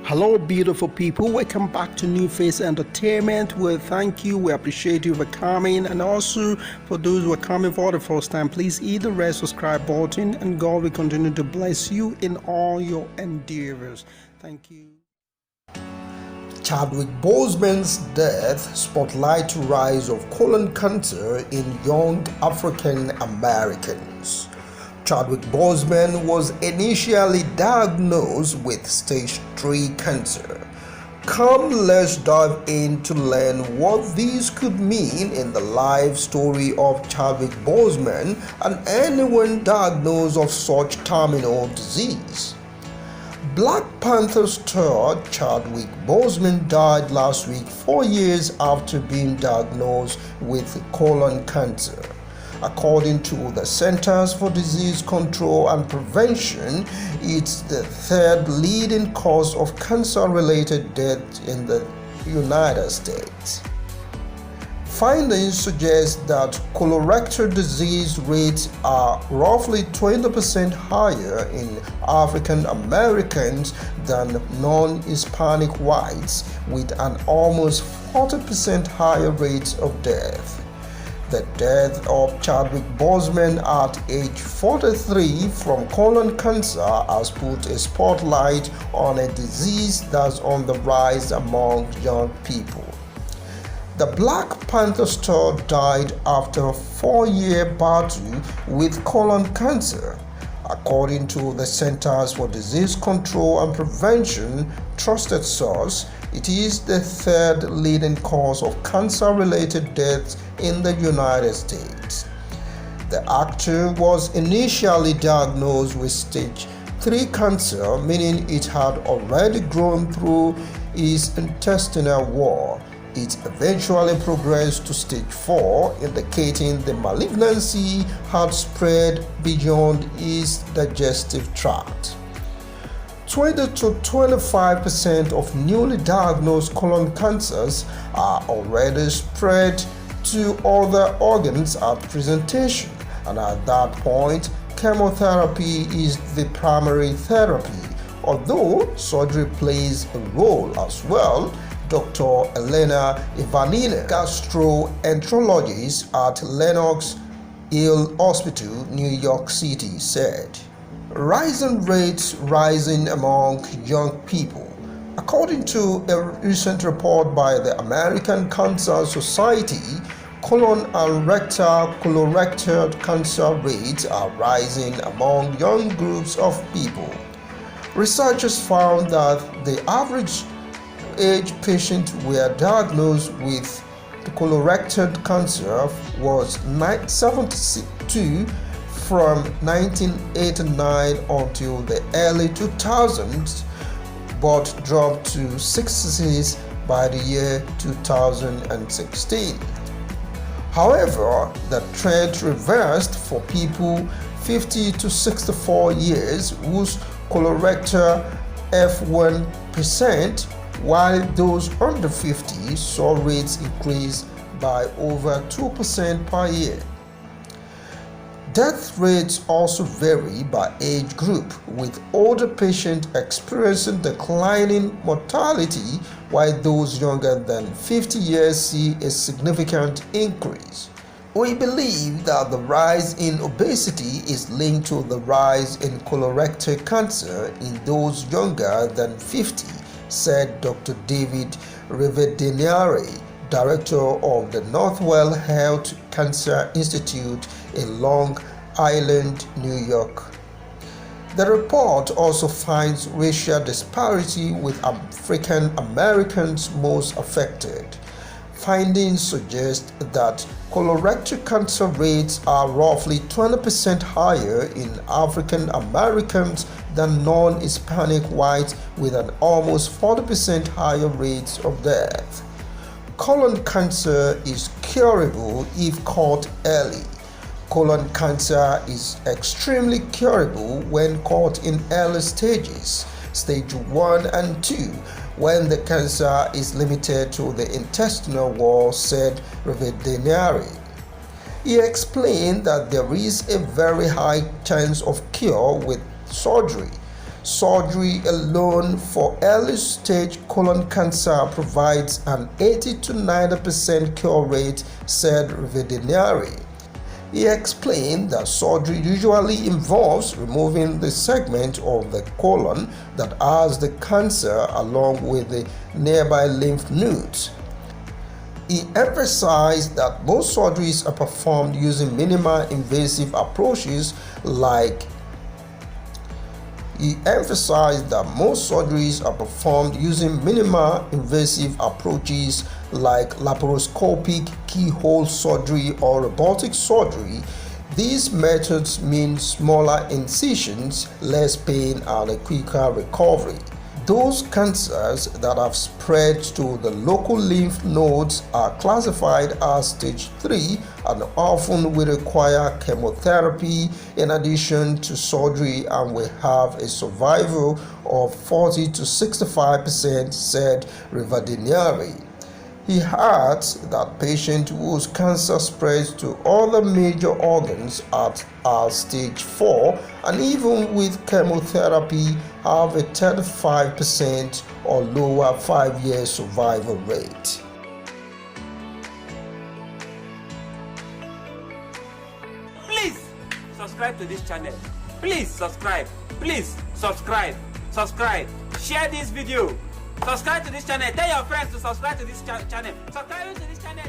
Hello, beautiful people. Welcome back to New Face Entertainment. We thank you. We appreciate you for coming. And also, for those who are coming for the first time, please hit the red subscribe button, and God will continue to bless you in all your endeavors. Thank you. Chadwick Boseman's death spotlight rise of colon cancer in young African Americans. Chadwick Boseman was initially diagnosed with stage 3 cancer. Come, let's dive in to learn what this could mean in the life story of Chadwick Boseman and anyone diagnosed of such terminal disease. Black Panther star Chadwick Boseman died last week 4 years after being diagnosed with colon cancer. According to the Centers for Disease Control and Prevention, it's the third leading cause of cancer-related death in the United States. Findings suggest that colorectal disease rates are roughly 20% higher in African Americans than non-Hispanic whites, with an almost 40% higher rate of death. The death of Chadwick Boseman at age 43 from colon cancer has put a spotlight on a disease that's on the rise among young people. The Black Panther star died after a 4-year battle with colon cancer. According to the Centers for Disease Control and Prevention trusted source, it is the third leading cause of cancer-related deaths in the United States. The actor was initially diagnosed with stage 3 cancer, meaning it had already grown through his intestinal wall. It eventually progressed to stage 4, indicating the malignancy had spread beyond his digestive tract. 20 to 25% of newly diagnosed colon cancers are already spread to other organs at presentation, and at that point, chemotherapy is the primary therapy, although surgery plays a role as well. Dr. Elena Ivanina, gastroenterologist at Lenox Hill Hospital, New York City, said, rising rates rising among young people. According to a recent report by the American Cancer Society, colon and rectal colorectal cancer rates are rising among young groups of people. Researchers found that the average age patients were diagnosed with colorectal cancer was 72 from 1989 until the early 2000s, but dropped to 66 by the year 2016. However, the trend reversed for people 50 to 64 years whose colorectal F1%, while those under 50 saw rates increase by over 2% per year. Death rates also vary by age group, with older patients experiencing declining mortality, while those younger than 50 years see a significant increase. We believe that the rise in obesity is linked to the rise in colorectal cancer in those younger than 50, said Dr. David Revedeniere, director of the Northwell Health Cancer Institute in Long Island, New York. The report also finds racial disparity, with African Americans most affected. Findings suggest that colorectal cancer rates are roughly 20% higher in African Americans than non-Hispanic whites, with an almost 40% higher rate of death. Colon cancer is curable if caught early. Colon cancer is extremely curable when caught in early stages, stage 1 and 2, when the cancer is limited to the intestinal wall, said Revedeniere. He explained that there is a very high chance of cure with surgery. Surgery alone for early-stage colon cancer provides an 80 to 90% cure rate, said veterinary. He explained that surgery usually involves removing the segment of the colon that has the cancer along with the nearby lymph nodes. He emphasized that most surgeries are performed using minimally invasive approaches like laparoscopic, keyhole surgery, or robotic surgery. These methods mean smaller incisions, less pain, and a quicker recovery. Those cancers that have spread to the local lymph nodes are classified as stage 3 and often will require chemotherapy in addition to surgery and will have a survival of 40 to 65%, said Rivadinieri. He adds that patients whose cancer spreads to other major organs at stage 4 and even with chemotherapy have a 35% or lower 5-year survival rate. Please subscribe to this channel. Please subscribe. Please subscribe. Share this video. Subscribe to this channel. Tell your friends to subscribe to this channel. Subscribing to this channel